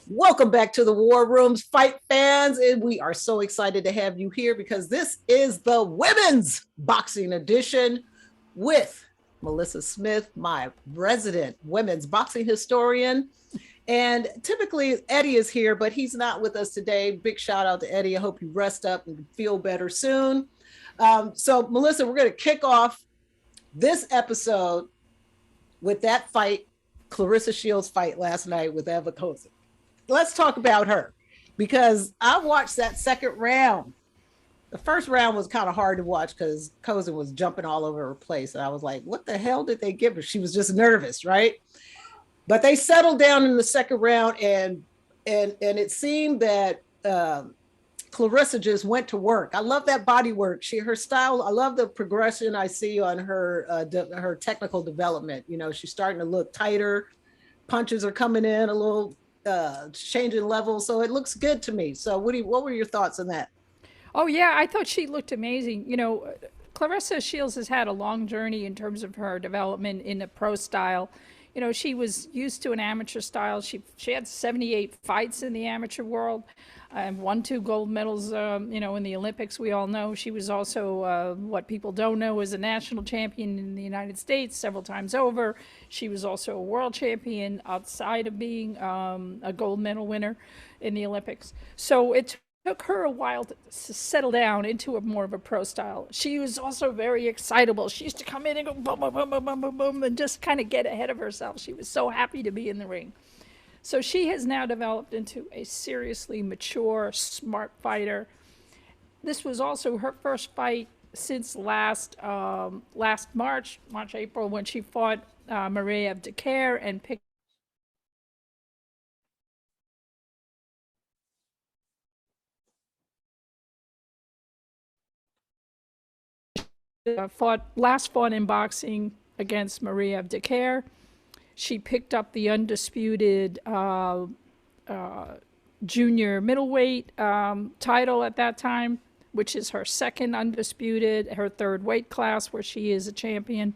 Welcome back to the War Rooms, fight fans, and we are so excited to have you here because this is the women's boxing edition with Malissa Smith, my resident women's boxing historian. And typically Eddie is here, but he's not with us today. Big shout out to Eddie. I hope you rest up and feel better soon. So Malissa, we're going to kick off this episode with that fight, Claressa Shields fight last night with Ema Kozin. Let's talk about her because I watched that second round. The first round was kind of hard to watch because Kozin was jumping all over her place. And I was like, what the hell did they give her? She was just nervous, right? But they settled down in the second round and it seemed that Claressa just went to work. I love that body work. Her style, I love the progression I see on her technical development. You know, she's starting to look tighter. Punches are coming in a little, changing levels. So it looks good to me. So what were your thoughts on that? Oh, yeah, I thought she looked amazing. You know, Claressa Shields has had a long journey in terms of her development in the pro style. You know, she was used to an amateur style. She had 78 fights in the amateur world and won 2 gold medals, you know, in the Olympics. We all know she was also what people don't know is a national champion in the United States several times over. She was also a world champion outside of being a gold medal winner in the Olympics. So it took her a while to settle down into more of a pro style. She was also very excitable. She used to come in and go boom, boom, boom, boom, boom, boom, boom, and just kind of get ahead of herself. She was so happy to be in the ring. So she has now developed into a seriously mature, smart fighter. This was also her first fight since last March, April, when she fought Maria Abdicare and picked fought in boxing against Maria Abdicare. She picked up the undisputed junior middleweight title at that time, which is her second undisputed, her third weight class where she is a champion.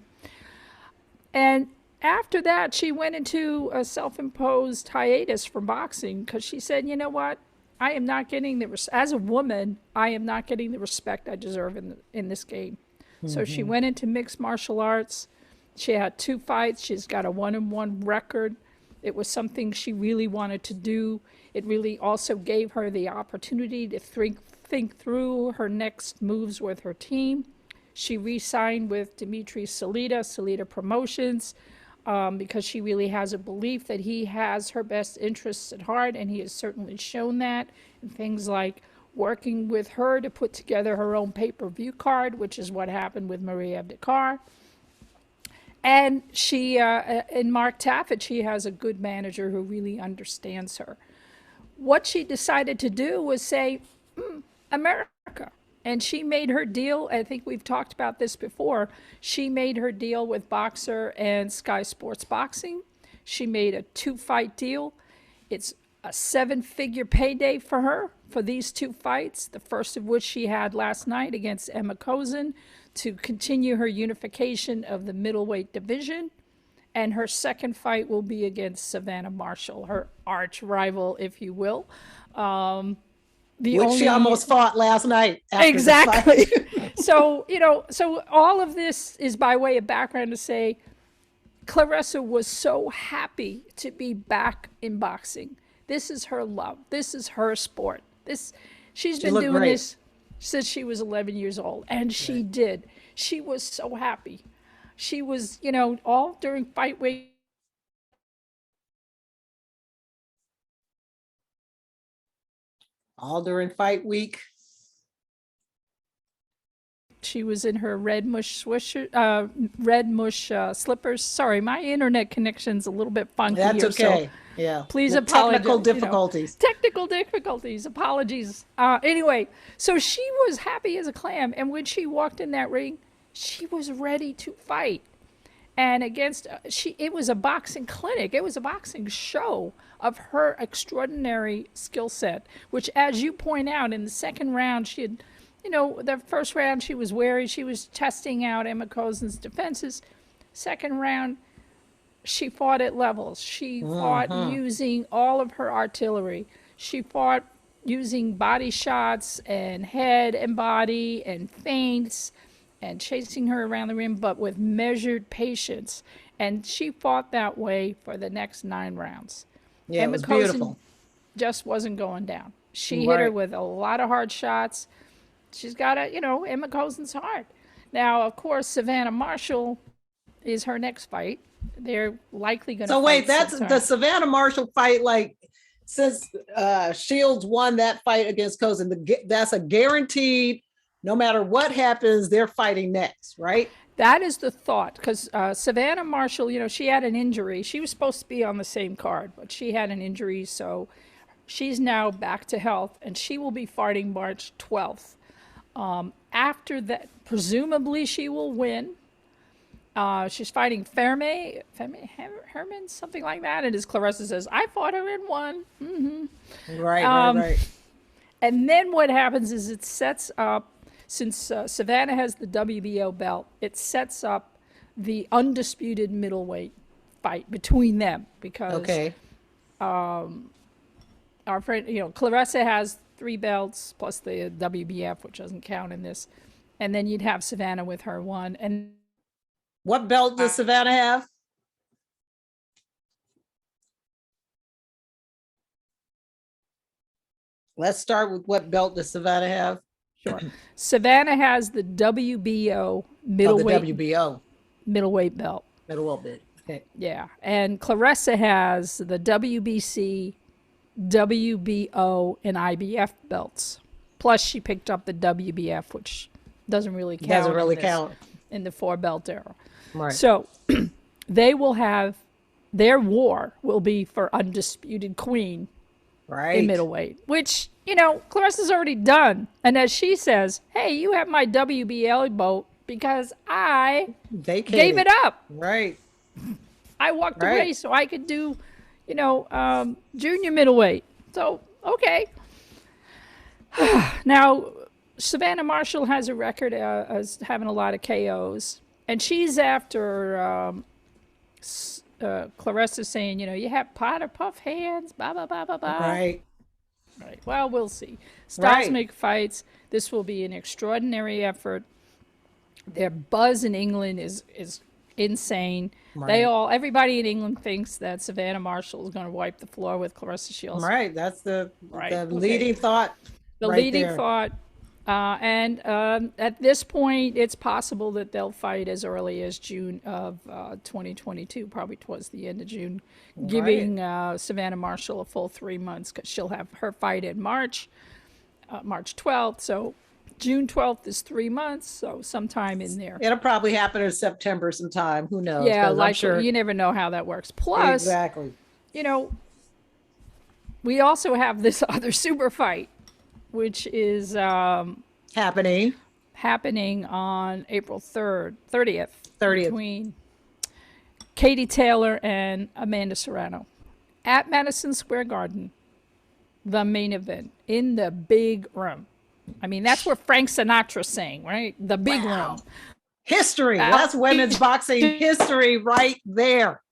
And after that, she went into a self-imposed hiatus from boxing because she said, you know what? I am not getting as a woman, I am not getting the respect I deserve in this game. So she went into mixed martial arts. She had 2 fights. She's got a 1-1 record. It was something she really wanted to do. It really also gave her the opportunity to think through her next moves with her team. She re-signed with Dimitri Salita Promotions, because she really has a belief that he has her best interests at heart, and he has certainly shown that in things like working with her to put together her own pay-per-view card, which is what happened with Maria Abdicare. And she, in Mark Taffet, she has a good manager who really understands her. What she decided to do was say, America. And she made her deal. I think we've talked about this before. She made her deal with Boxer and Sky Sports Boxing. She made a 2-fight deal. It's a 7-figure payday for her for these 2 fights, the first of which she had last night against Ema Kozin to continue her unification of the middleweight division. And her second fight will be against Savannah Marshall, her arch rival, if you will. Which she almost fought last night. Exactly. So, you know, so all of this is by way of background to say Claressa was so happy to be back in boxing. This is her love. This is her sport. She's been doing this since she was 11 years old, and she did. She was so happy. She was, you know, all during fight week. All during fight week. She was in her red mush slippers. Sorry, my internet connection's a little bit funky. That's here, okay. So yeah. Please apologize. Technical difficulties. Technical difficulties. Apologies. Anyway, so she was happy as a clam, and when she walked in that ring, she was ready to fight. And it was a boxing clinic. It was a boxing show of her extraordinary skill set, which, as you point out, in the second round, she had, you know, the first round she was wary. She was testing out Ema Kozin's defenses. Second round, she fought at levels. She fought using all of her artillery. She fought using body shots and head and body and feints and chasing her around the ring, but with measured patience. And she fought that way for the next 9 rounds. Yeah, it was beautiful. Just wasn't going down. She hit her with a lot of hard shots. She's got a, Ema Kozin's heart. Now, of course, Savannah Marshall is her next fight. They're likely going to. So wait, that's sometime. The Savannah Marshall fight. Like, since Shields won that fight against Kozin, that's a guaranteed. No matter what happens, they're fighting next, right? That is the thought, because Savannah Marshall, she had an injury. She was supposed to be on the same card, but she had an injury, so she's now back to health, and she will be fighting March 12th. After that, presumably she will win. She's fighting Herman, something like that. And as Claressa says, I fought her in one. Mm-hmm. Right. And then what happens is it sets up, since Savannah has the WBO belt, it sets up the undisputed middleweight fight between them. Because our friend, Claressa has 3 belts plus the WBF, which doesn't count in this. And then you'd have Savannah with her one. And what belt does Savannah have? Let's start with what belt does Savannah have? Sure. Savannah has the WBO middleweight. The WBO middleweight belt. Middleweight belt. Okay. Yeah, and Claressa has the WBC, WBO, and IBF belts. Plus, she picked up the WBF, which doesn't really count. Doesn't really count in the 4-belt era. Right. So they will have their war will be for undisputed queen. Right. In middleweight, which, Claressa's already done. And as she says, hey, you have my WBL belt because I gave it up. Right. I walked away so I could do, junior middleweight. So, okay. Now, Savannah Marshall has a record as having a lot of KOs. And she's after Claressa saying, you have pot or puff hands, blah, blah, blah, blah, blah. Right. Well, we'll see. Styles make fights. This will be an extraordinary effort. Their buzz in England is insane. Right. Everybody in England thinks that Savannah Marshall is going to wipe the floor with Claressa Shields. Right. That's the leading thought. The leading thought. And at this point, it's possible that they'll fight as early as June of 2022, probably towards the end of June, giving Savannah Marshall a full 3 months, because she'll have her fight in March 12th. So June 12th is 3 months, so sometime in there. It'll probably happen in September sometime. Who knows? Yeah, like sure. You never know how that works. Plus, exactly. We also have this other super fight, which is happening on April 30th. Between Katie Taylor and Amanda Serrano at Madison Square Garden, the main event in the big room. I mean, that's where Frank Sinatra sang, right? The big room. History. That's women's boxing history right there.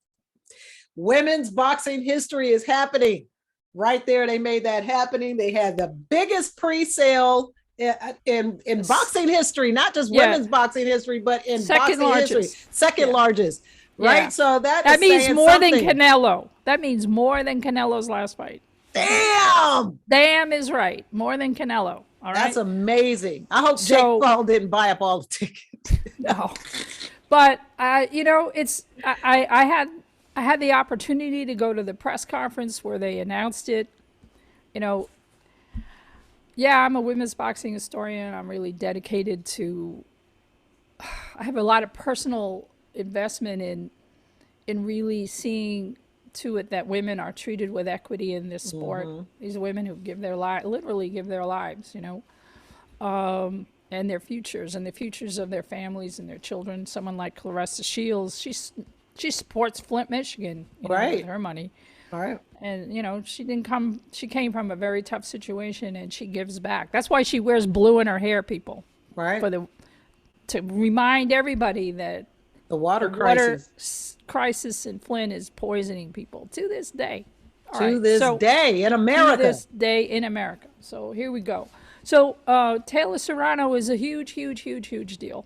Women's boxing history is happening. Right there, they made that happening. They had the biggest pre-sale in boxing history, not just women's boxing history, but in boxing history. Second largest, right? Yeah. So that means more than Canelo. That means more than Canelo's last fight. Damn is right. More than Canelo. All right. That's amazing. I hope Jake Paul didn't buy up all the tickets. No, but it's I had the opportunity to go to the press conference where they announced it. I'm a women's boxing historian. I'm really dedicated to, I have a lot of personal investment in really seeing to it that women are treated with equity in this sport. Mm-hmm. These women who give their literally give their lives, and their futures and the futures of their families and their children. Someone like Claressa Shields, she supports Flint, Michigan, with her money. Right. And, she came from a very tough situation, and she gives back. That's why she wears blue in her hair, people. Right. To remind everybody that The water The crisis. crisis in Flint is poisoning people to this day. All To right, this so day in to America. this day in America. So here we go. So Taylor Serrano is a huge, huge, huge, huge deal.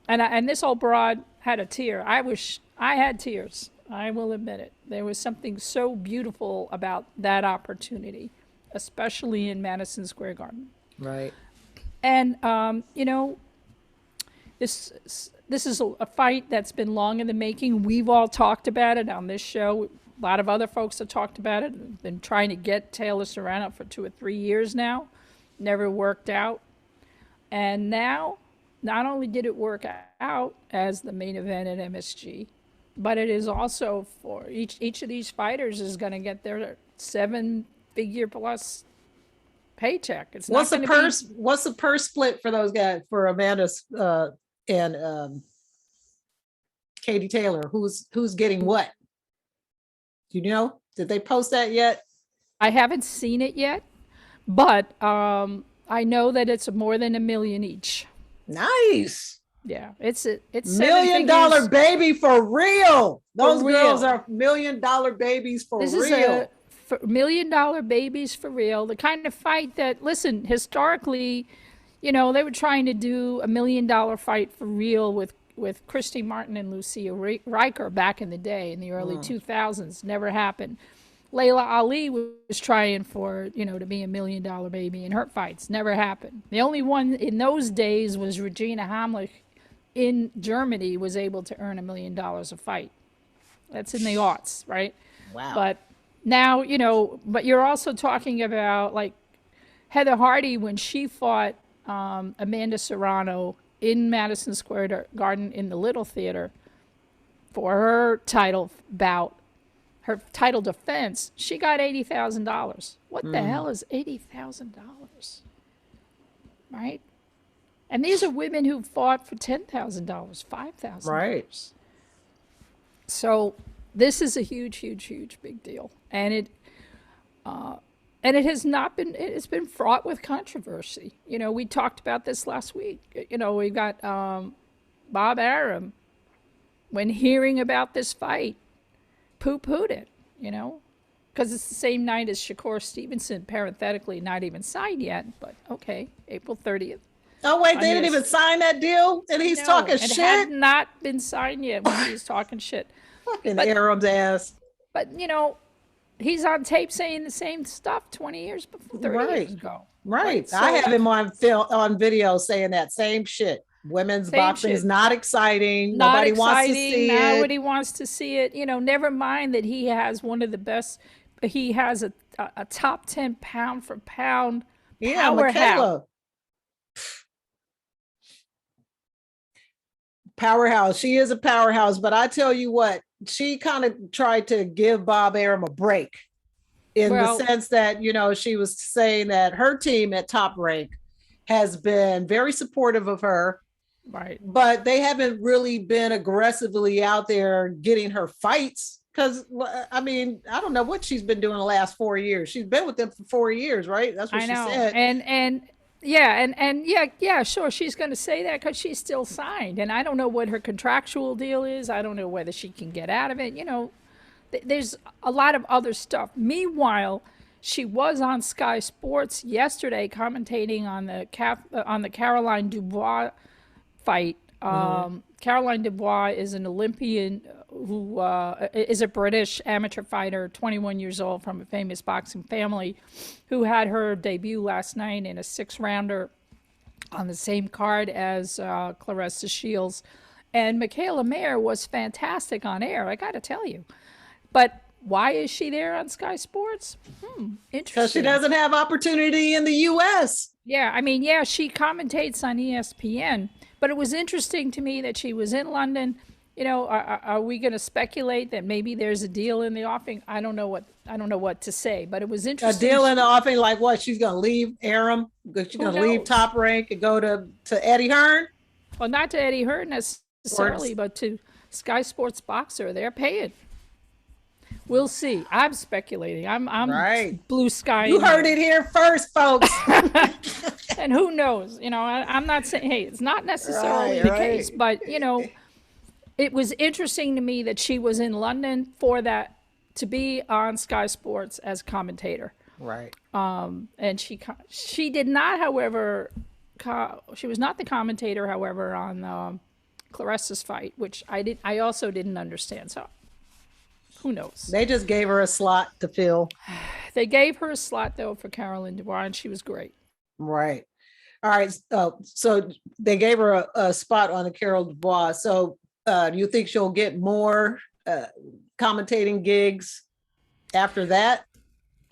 And this old broad had a tear. I wish I had tears. I will admit it. There was something so beautiful about that opportunity, especially in Madison Square Garden. Right. And you know, this is a fight that's been long in the making. We've all talked about it on this show. A lot of other folks have talked about it. We've been trying to get Taylor Serrano for 2 or 3 years now. Never worked out. And now, not only did it work out as the main event at MSG, but it is also for each of these fighters is going to get their 7-figure plus paycheck. It's what's the purse? What's the purse split for those guys, for Amanda and Katie Taylor? Who's getting what? Do you know? Did they post that yet? I haven't seen it yet, but I know that it's more than $1 million each. Nice. Yeah, it's $1 million baby for real. Those girls are $1 million babies for real. This is $1 million babies for real. The kind of fight that, listen, historically, you know, they were trying to do $1 million fight for real with Christy Martin and Lucia Riker back in the day in the early 2000s. Never happened. Layla Ali was trying for, you know, to be $1 million baby in her fights. Never happened. The only one in those days was Regina Hamlich in Germany was able to earn $1 million a fight. That's in the aughts, right? Wow. But now, you know, but you're also talking about like Heather Hardy when she fought Amanda Serrano in Madison Square Garden in the Little Theater for her title bout, her title defense, she got $80,000. What the hell is $80,000? Right? And these are women who fought for $10,000, $5,000. Right. So this is a huge, huge, huge big deal. And it has not been, it's been fraught with controversy. You know, we talked about this last week. You know, we got Bob Arum, when hearing about this fight, poo-pooed it, you know, because it's the same night as Shakur Stevenson, parenthetically not even signed yet, but okay, April 30th. Oh, wait, they didn't even sign that deal? And he's talking shit? It had not been signed yet when he was talking shit. Fucking Arum's ass. But, you know, he's on tape saying the same stuff 20 years before, 30 years ago. Right. So, I have him on video saying that same shit. Women's boxing is not exciting. Nobody wants to see it. Nobody wants to see it. You know, never mind that he has one of the best. He has a top 10 pound for pound powerhouse. Powerhouse. She is a powerhouse, but I tell you what, she kind of tried to give Bob Arum a break in the sense that, you know, she was saying that her team at Top Rank has been very supportive of her. Right. But they haven't really been aggressively out there getting her fights. Because, I mean, I don't know what she's been doing the last 4 years. She's been with them for 4 years, right? That's what she said. And sure, she's going to say that because she's still signed. And I don't know what her contractual deal is. I don't know whether she can get out of it. You know, there's a lot of other stuff. Meanwhile, she was on Sky Sports yesterday commentating on the Caroline Dubois fight. Caroline Dubois is an Olympian who is a British amateur fighter, 21 years old, from a famous boxing family, who had her debut last night in a 6-rounder on the same card as Claressa Shields. And Michaela Mayer was fantastic on air, I got to tell you. But why is she there on Sky Sports? Interesting. Because she doesn't have opportunity in the U.S. Yeah, I mean, yeah, she commentates on ESPN. But it was interesting to me that she was in London. You know, are we going to speculate that maybe there's a deal in the offing? I don't know what to say, but it was interesting. A deal in the offing, like what? She's going to leave Arum? She's going to leave Top Rank and go to Eddie Hearn? Well, not to Eddie Hearn necessarily, but to Sky Sports Boxer. They're paying. We'll see. I'm speculating. I'm right. Blue sky. You heard it here first, folks. And who knows? You know, I'm not saying, hey, it's not necessarily the case, but, you know, it was interesting to me that she was in London for that, to be on Sky Sports as commentator. Right. And she did not, however, she was not the commentator, however, on Claressa's fight, which I also didn't understand. So who knows? They just gave her a slot to fill. They gave her a slot though for Caroline Dubois, and she was great. Right. All right. So they gave her a spot on the Carol Dubois. So do you think she'll get more commentating gigs after that?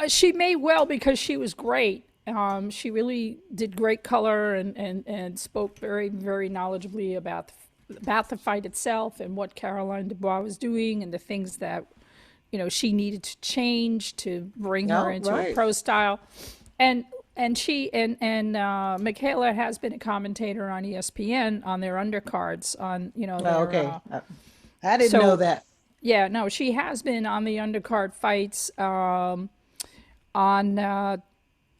She may well, because she was great. She really did great color and spoke very, very knowledgeably about the fight itself and what Caroline Dubois was doing and the things that, she needed to change to bring her into a pro style. And she and Michaela has been a commentator on ESPN on their undercards on, Okay. I didn't know that. Yeah, no, she has been on the undercard fights on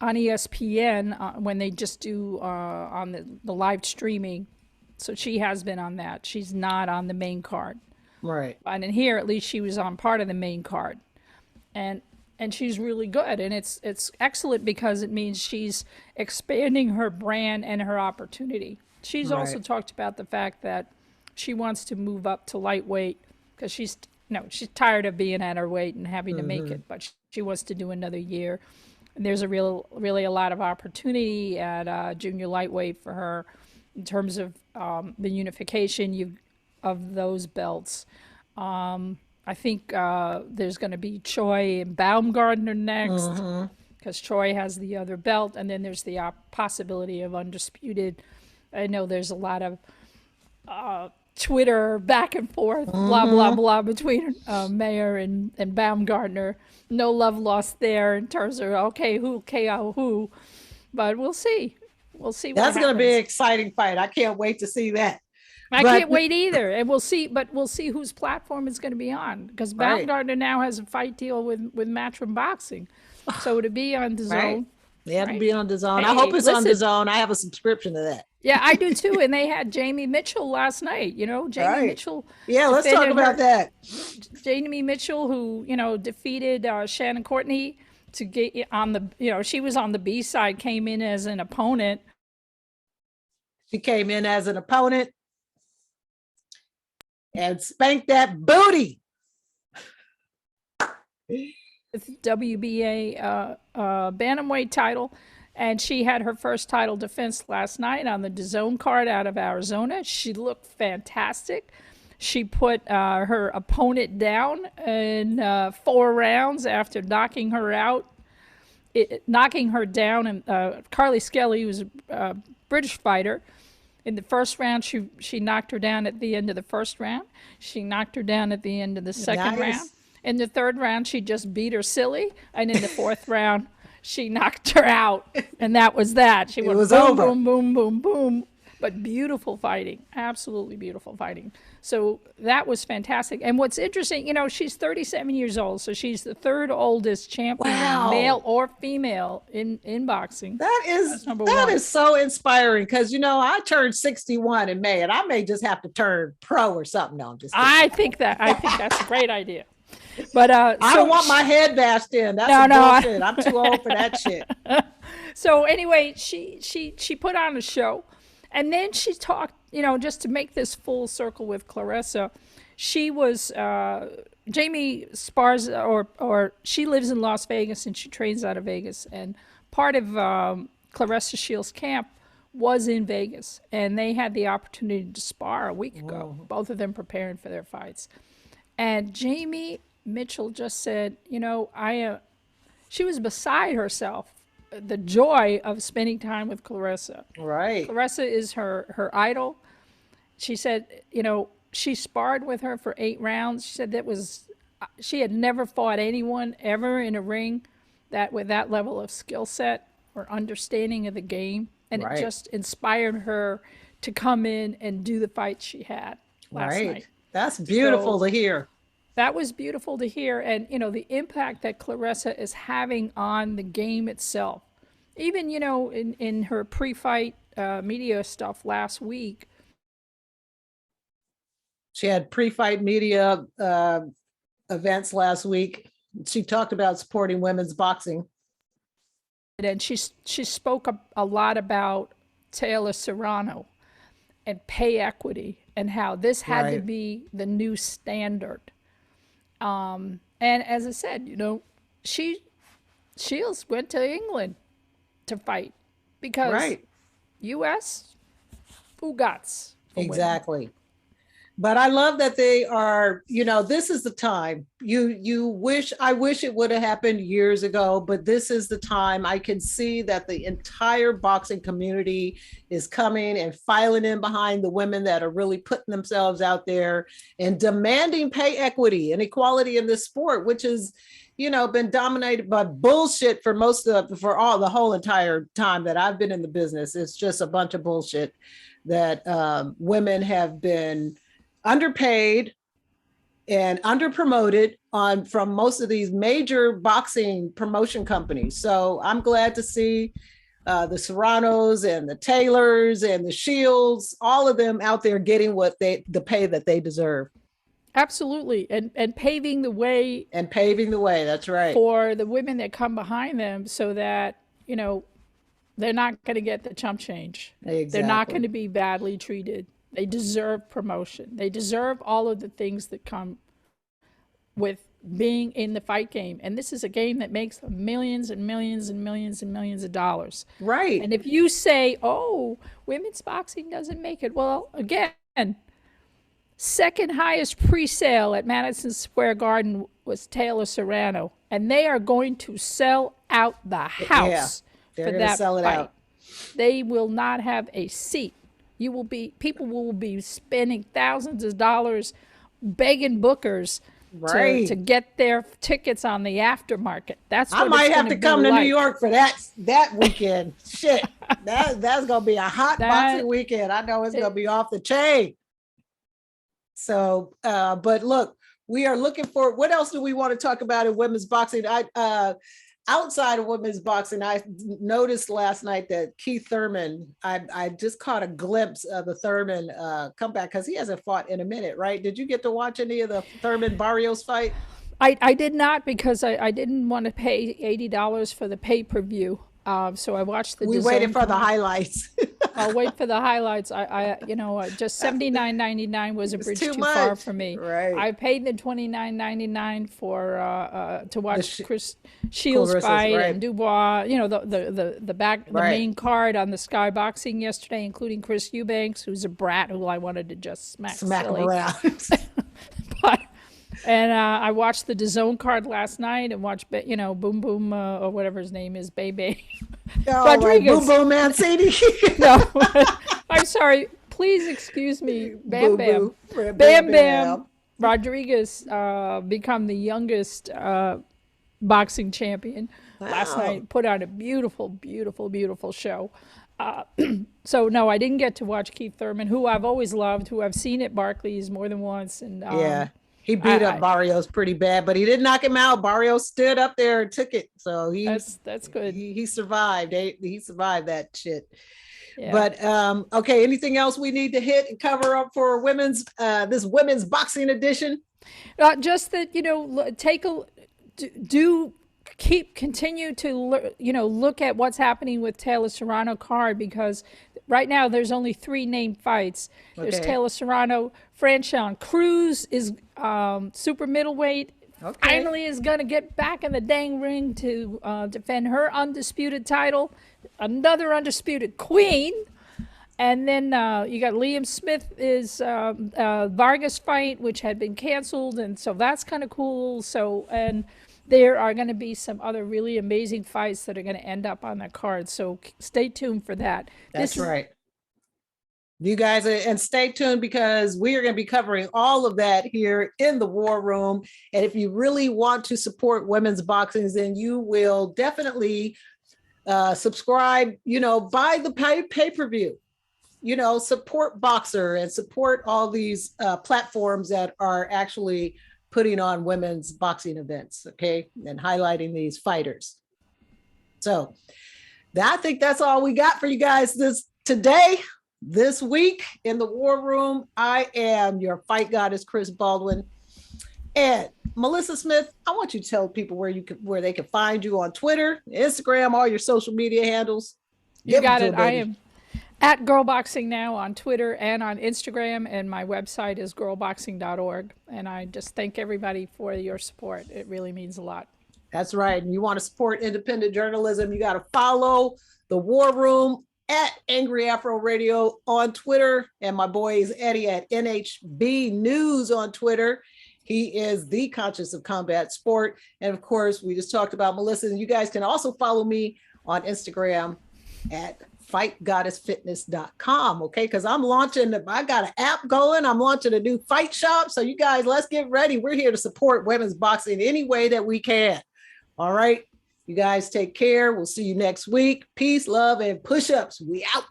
ESPN when they just do on the live streaming. So she has been on that. She's not on the main card. Right. And in here, at least she was on part of the main card. And she's really good. And it's excellent because it means she's expanding her brand and her opportunity. She's also talked about the fact that she wants to move up to lightweight because she's tired of being at her weight and having to make it, but she wants to do another year. And there's really a lot of opportunity at junior lightweight for her in terms of the unification of those belts. I think there's going to be Choi and Baumgartner next because Choi has the other belt, and then there's the possibility of undisputed. I know there's a lot of Twitter back and forth, blah, blah, blah, between Mayer and Baumgartner. No love lost there in terms of, okay, who KO who. But we'll see. We'll see what That's going to be happens. an exciting fight. I can't wait to see that. I can't wait either. And we'll see whose platform it's going to be on. Because Baumgartner now has a fight deal with Matchroom Boxing. So to be on the zone. They have to be on the zone. Hey, I hope it's on the zone. I have a subscription to that. Yeah, I do too. And they had Jamie Mitchell last night. Jamie Mitchell. Yeah, let's talk about that. Jamie Mitchell, who, defeated Shannon Courtney to get on the, she was on the B side, came in as an opponent. She came in as an opponent and spanked that booty. WBA bantamweight title, and she had her first title defense last night on the DAZN card out of Arizona. She looked fantastic. She put her opponent down in 4 rounds after knocking her out, knocking her down. And Carly Skelly was a British fighter. In the first round, she knocked her down at the end of the first round. She knocked her down at the end of the second round. In the third round, she just beat her silly. And in the fourth round, she knocked her out. And that was that. She went boom, boom, boom, boom, boom. But beautiful fighting. Absolutely beautiful fighting. So that was fantastic. And what's interesting, she's 37 years old. So she's the third oldest champion, male or female, in boxing. That is so inspiring because, I turned 61 in May, and I may just have to turn pro or something. No, I'm just kidding. I think that's a great idea. But I don't want my head bashed in. That's bullshit. I'm too old for that shit. So anyway, she put on a show, and then she talked. Just to make this full circle with Claressa, she was Jamie spars or she lives in Las Vegas and she trains out of Vegas, and part of Claressa Shields' camp was in Vegas, and they had the opportunity to spar a week ago. Both of them preparing for their fights, and Jamie Mitchell just said, she was beside herself, the joy of spending time with Claressa. Right. Claressa is her idol. She said, she sparred with her for 8 rounds. She said she had never fought anyone ever in a ring that with that level of skill set or understanding of the game. And it just inspired her to come in and do the fight she had last night. That's beautiful to hear. That was beautiful to hear. And, the impact that Claressa is having on the game itself. Even, in her pre-fight media stuff last week, She had pre-fight media events last week. She talked about supporting women's boxing. And she spoke a lot about Taylor Serrano and pay equity and how this had to be the new standard. And as I said, Shields went to England to fight because U.S. who gots exactly. But I love that they are, this is the time. I wish it would have happened years ago, but this is the time. I can see that the entire boxing community is coming and filing in behind the women that are really putting themselves out there and demanding pay equity and equality in this sport, which is, been dominated by bullshit for the whole entire time that I've been in the business. It's just a bunch of bullshit that women have been underpaid and underpromoted from most of these major boxing promotion companies. So I'm glad to see the Serranos and the Taylors and the Shields, all of them out there getting the pay that they deserve. Absolutely. And paving the way. That's right. For the women that come behind them so that, they're not going to get the chump change. Exactly. They're not going to be badly treated. They deserve promotion. They deserve all of the things that come with being in the fight game. And this is a game that makes millions and millions and millions and millions of dollars. Right. And if you say, oh, women's boxing doesn't make it, well, again, second highest presale at Madison Square Garden was Taylor Serrano. And they are going to sell out the house for that sell it fight. out. They will not have a seat. People will be spending thousands of dollars begging bookers to get their tickets on the aftermarket. That's what I might have to come to like. New York for that weekend. Shit, that's gonna be a hot boxing weekend. I know it's gonna be off the chain. So, but look, we are looking for. What else do we want to talk about in women's boxing? Outside of women's boxing, I noticed last night that Keith Thurman, I just caught a glimpse of the Thurman comeback because he hasn't fought in a minute, right? Did you get to watch any of the Thurman Barrios fight? I did not because I didn't want to pay $80 for the pay-per-view. So I watched the. We waited for the highlights. I'll wait for the highlights. Just $79.99 was a bridge too far for me. Right. I paid the $29.99 for to watch Chris Shields fight and Dubois. The main card on the Sky Boxing yesterday, including Chris Eubanks, who's a brat who I wanted to just smack around. And I watched the DAZN card last night and watched, Boom Boom or whatever his name is, Bebe. Rodriguez. Boom Boom Mancini. No, I'm sorry. Please excuse me. Bam Boo, Bam. boo. Bam Bam. Rodriguez become the youngest boxing champion last night. Put on a beautiful, beautiful, beautiful show. So no, I didn't get to watch Keith Thurman, who I've always loved, who I've seen at Barclays more than once, and he beat up Barrios pretty bad, but he didn't knock him out. Barrios stood up there and took it. So that's good. He survived. He survived that shit. Yeah. But okay, anything else we need to hit and cover up for this women's boxing edition? Just that, continue to look at what's happening with Taylor Serrano card, because right now there's only 3 named fights. There's Taylor Serrano. Franchon Cruz is super middleweight. Finally is going to get back in the dang ring to defend her undisputed title. Another undisputed queen. And then you got Liam Smith is Vargas fight, which had been canceled, and so that's kind of cool. So, and there are going to be some other really amazing fights that are going to end up on that card. So stay tuned for that. That's right. You guys, and stay tuned because we are going to be covering all of that here in the War Room. And if you really want to support women's boxing, then you will definitely subscribe, buy the pay-per-view, support Boxer and support all these platforms that are actually putting on women's boxing events, okay, and highlighting these fighters. So I think that's all we got for you guys today. This week in the War Room, I am your fight goddess, Chris Baldwin. And Malissa Smith, I want you to tell people where they can find you on Twitter, Instagram, all your social media handles. You got it. I am at Girl Boxing Now on Twitter and on Instagram, and my website is girlboxing.org. And I just thank everybody for your support. It really means a lot. That's right. And you want to support independent journalism, you got to follow the War Room at Angry Afro Radio on Twitter. And my boy is Eddie at NHB News on Twitter. He is the conscious of combat sport. And of course, we just talked about Malissa. And you guys can also follow me on Instagram at fightgoddessfitness.com. Okay. Cause I got an app going. I'm launching a new fight shop. So you guys, let's get ready. We're here to support women's boxing any way that we can. All right. You guys take care. We'll see you next week. Peace, love, and push-ups. We out.